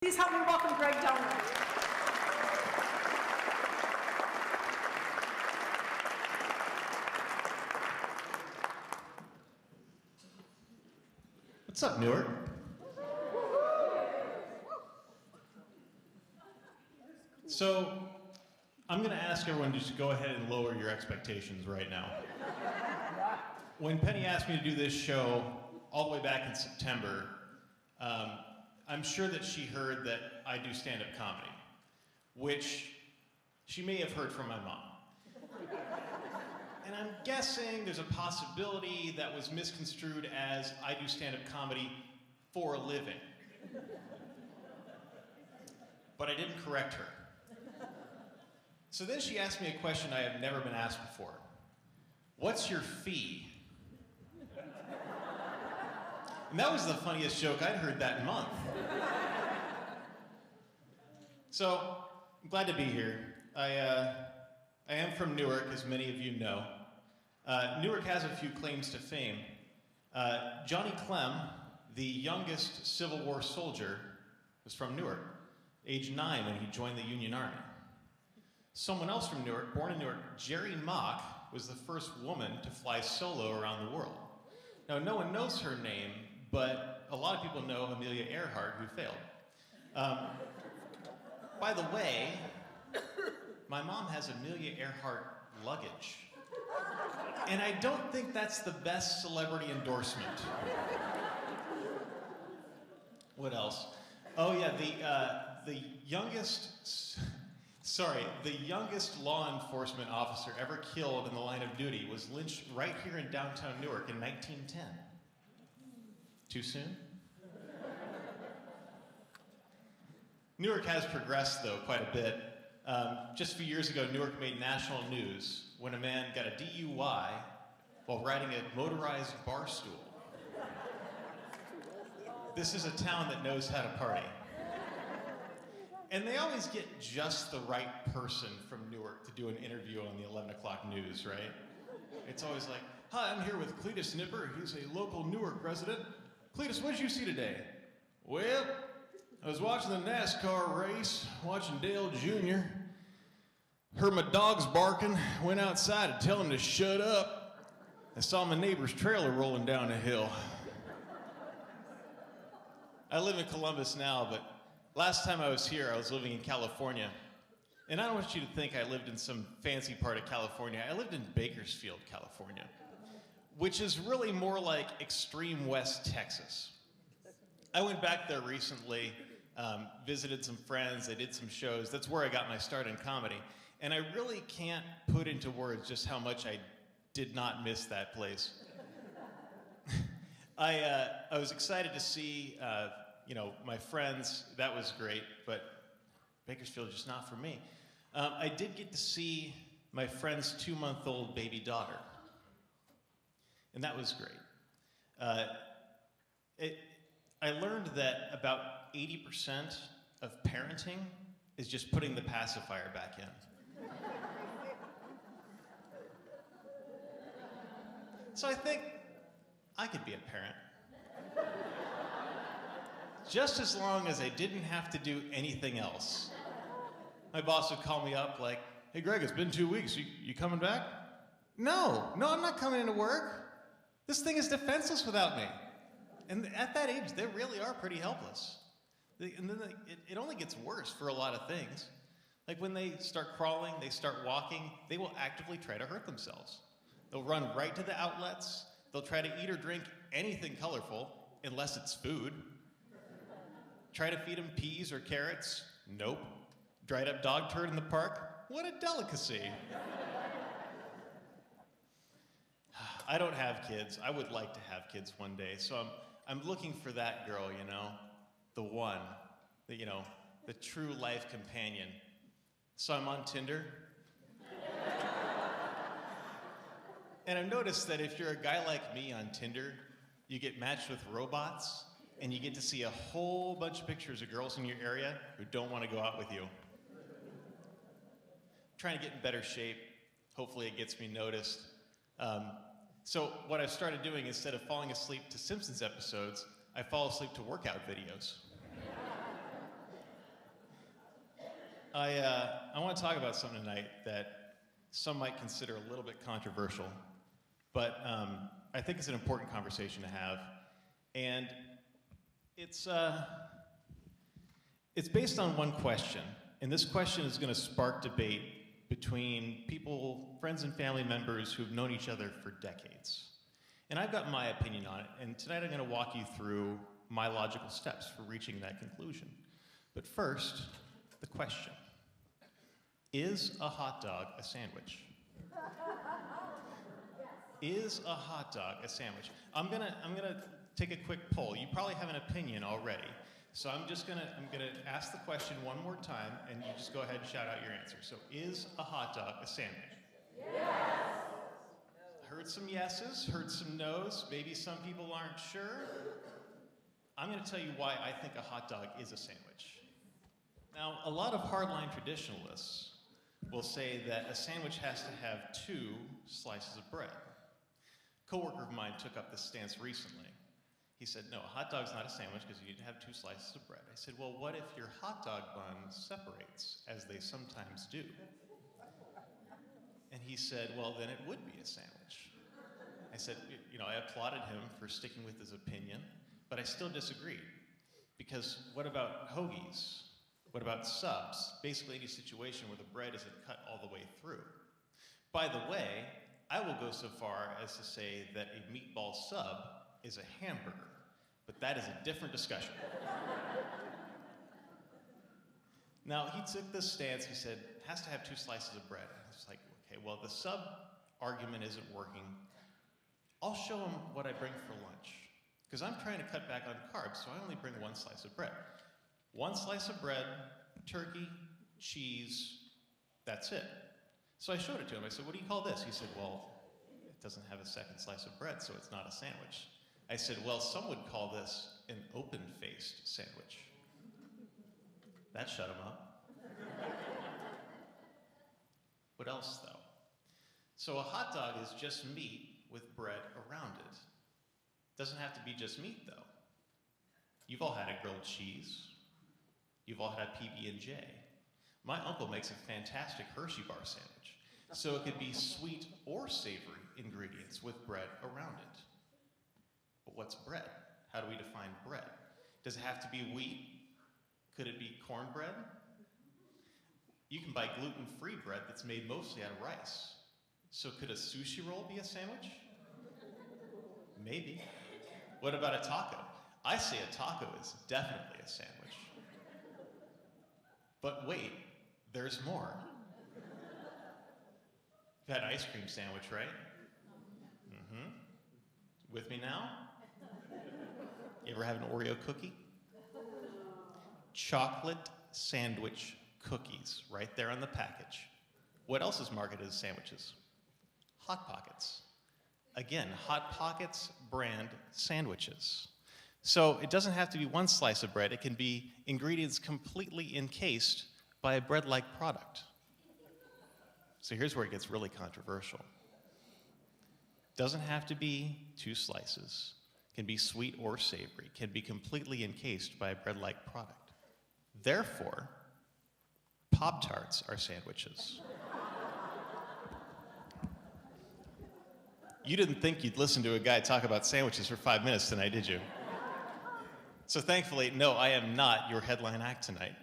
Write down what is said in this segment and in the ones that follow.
Please help me welcome Greg Dellner. What's up, Newark? So, I'm going to ask everyone just to go ahead and lower your expectations right now. When Penny asked me to do this show all the way back in September, I'm sure that she heard that I do stand-up comedy, which she may have heard from my mom. And I'm guessing there's a possibility that was misconstrued as I do stand-up comedy for a living. But I didn't correct her. So then she asked me a question I have never been asked before. What's your fee? And that was the funniest joke I'd heard that month. So, I'm glad to be here. I am from Newark, as many of you know. Newark has a few claims to fame. Johnny Clem, the youngest Civil War soldier, was from Newark, age 9 when he joined the Union Army. Someone else from Newark, born in Newark, Jerry Mock, was the first woman to fly solo around the world. Now, no one knows her name, but a lot of people know Amelia Earhart, who failed. By the way, my mom has Amelia Earhart luggage. And I don't think that's the best celebrity endorsement. What else? Oh yeah, the youngest law enforcement officer ever killed in the line of duty was lynched right here in downtown Newark in 1910. Too soon? Newark has progressed, though, quite a bit. Just a few years ago, Newark made national news when a man got a DUI while riding a motorized bar stool. This is a town that knows how to party. And they always get just the right person from Newark to do an interview on the 11 o'clock news, right? It's always like, hi, I'm here with Cletus Nipper. He's a local Newark resident. Cletus, what did you see today? Well, I was watching the NASCAR race, watching Dale Jr. Heard my dogs barking, went outside to tell him to shut up. I saw my neighbor's trailer rolling down a hill. I live in Columbus now, but last time I was here, I was living in California. And I don't want you to think I lived in some fancy part of California. I lived in Bakersfield, California, which is really more like extreme West Texas. I went back there recently, visited some friends, I did some shows. That's where I got my start in comedy. And I really can't put into words just how much I did not miss that place. I was excited to see my friends. That was great, but Bakersfield is just not for me. I did get to see my friend's 2-month-old baby daughter, and that was great. I learned that about 80% of parenting is just putting the pacifier back in. So I think I could be a parent. Just as long as I didn't have to do anything else. My boss would call me up like, hey Greg, it's been 2 weeks, you coming back? No, I'm not coming into work. This thing is defenseless without me. And at that age, they really are pretty helpless. And then it only gets worse for a lot of things. Like when they start crawling, they start walking, they will actively try to hurt themselves. They'll run right to the outlets. They'll try to eat or drink anything colorful, unless it's food. Try to feed them peas or carrots. Nope. Dried up dog turd in the park. What a delicacy. I don't have kids. I would like to have kids one day. So I'm looking for that girl, the one, the true life companion. So I'm on Tinder. And I've noticed that if you're a guy like me on Tinder, you get matched with robots, and you get to see a whole bunch of pictures of girls in your area who don't want to go out with you. Trying to get in better shape. Hopefully it gets me noticed. So what I've started doing, instead of falling asleep to Simpsons episodes, I fall asleep to workout videos. I want to talk about something tonight that some might consider a little bit controversial, but I think it's an important conversation to have. And it's based on one question, and this question is going to spark debate between people, friends and family members who've known each other for decades. And I've got my opinion on it, and tonight I'm going to walk you through my logical steps for reaching that conclusion. But first, the question. Is a hot dog a sandwich? Is a hot dog a sandwich? I'm gonna take a quick poll. You probably have an opinion already. So I'm gonna ask the question one more time, and you just go ahead and shout out your answer. So is a hot dog a sandwich? Yes. Heard some yeses, heard some nos. Maybe some people aren't sure. I'm gonna tell you why I think a hot dog is a sandwich. Now, a lot of hardline traditionalists will say that a sandwich has to have 2 slices of bread. A coworker of mine took up this stance recently. He said, no, a hot dog's not a sandwich because you need to have 2 slices of bread. I said, well, what if your hot dog bun separates, as they sometimes do? And he said, well, then it would be a sandwich. I said, I applauded him for sticking with his opinion, but I still disagreed. Because what about hoagies? What about subs? Basically any situation where the bread isn't cut all the way through. By the way, I will go so far as to say that a meatball sub is a hamburger, but that is a different discussion. Now, he took this stance, he said, it has to have 2 slices of bread. I was like, okay, well, the sub argument isn't working. I'll show him what I bring for lunch. Because I'm trying to cut back on carbs, so I only bring 1 slice of bread. 1 slice of bread, turkey, cheese, that's it. So I showed it to him. I said, what do you call this? He said, well, it doesn't have a 2nd slice of bread, so it's not a sandwich. I said, well, some would call this an open-faced sandwich. That shut him up. What else, though? So a hot dog is just meat with bread around it. Doesn't have to be just meat, though. You've all had a grilled cheese. You've all had PB&J. My uncle makes a fantastic Hershey bar sandwich. So it could be sweet or savory ingredients with bread around it. But what's bread? How do we define bread? Does it have to be wheat? Could it be cornbread? You can buy gluten-free bread that's made mostly out of rice. So could a sushi roll be a sandwich? Maybe. What about a taco? I say a taco is definitely a sandwich. But wait, there's more. You've had an ice cream sandwich, right? Mm-hmm. With me now? You ever have an Oreo cookie? Chocolate sandwich cookies, right there on the package. What else is marketed as sandwiches? Hot Pockets. Again, Hot Pockets brand sandwiches. So it doesn't have to be 1 slice of bread. It can be ingredients completely encased by a bread-like product. So here's where it gets really controversial. Doesn't have to be 2 slices. Can be sweet or savory. Can be completely encased by a bread-like product. Therefore, Pop-Tarts are sandwiches. You didn't think you'd listen to a guy talk about sandwiches for 5 minutes tonight, did you? So thankfully, no, I am not your headline act tonight.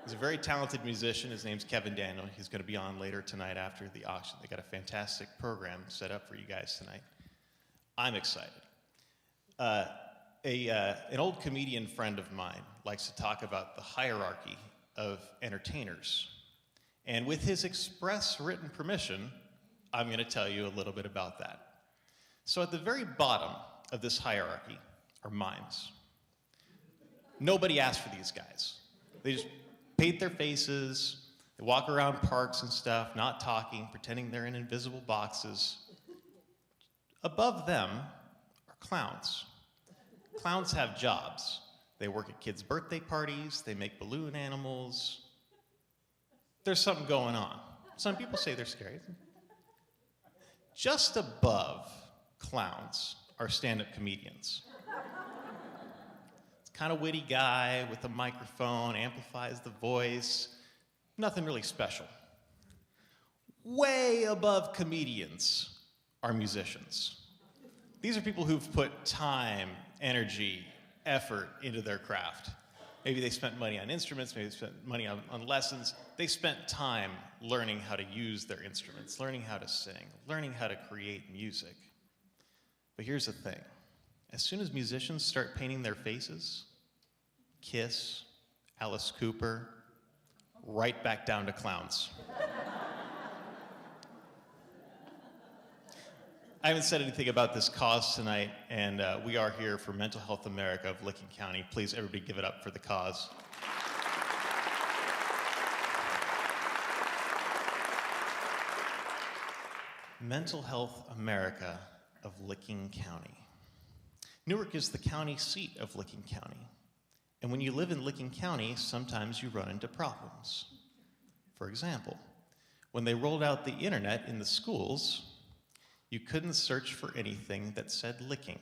He's a very talented musician. His name's Kevin Daniel. He's going to be on later tonight after the auction. They got a fantastic program set up for you guys tonight. I'm excited. An old comedian friend of mine likes to talk about the hierarchy of entertainers. And with his express written permission, I'm going to tell you a little bit about that. So at the very bottom of this hierarchy are mimes. Nobody asked for these guys. They just paint their faces, they walk around parks and stuff, not talking, pretending they're in invisible boxes. Above them are clowns. Clowns have jobs. They work at kids' birthday parties, they make balloon animals. There's something going on. Some people say they're scary. Just above clowns are stand-up comedians. Kind of witty guy with a microphone, amplifies the voice, Nothing really special. Way above comedians are musicians. These are people who've put time, energy, effort into their craft. Maybe they spent money on instruments, maybe they spent money on lessons. They spent time learning how to use their instruments, learning how to sing, learning how to create music. But here's the thing. As soon as musicians start painting their faces, Kiss, Alice Cooper, right back down to clowns. I haven't said anything about this cause tonight, and we are here for Mental Health America of Licking County. Please, everybody give it up for the cause. Mental Health America of Licking County. Newark is the county seat of Licking County. And when you live in Licking County, sometimes you run into problems. For example, when they rolled out the internet in the schools, you couldn't search for anything that said licking.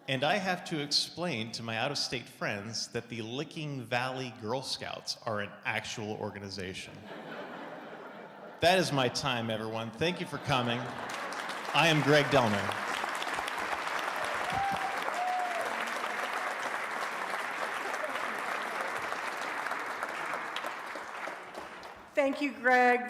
And I have to explain to my out-of-state friends that the Licking Valley Girl Scouts are an actual organization. That is my time, everyone. Thank you for coming. I am Greg Dellner. Thank you, Greg.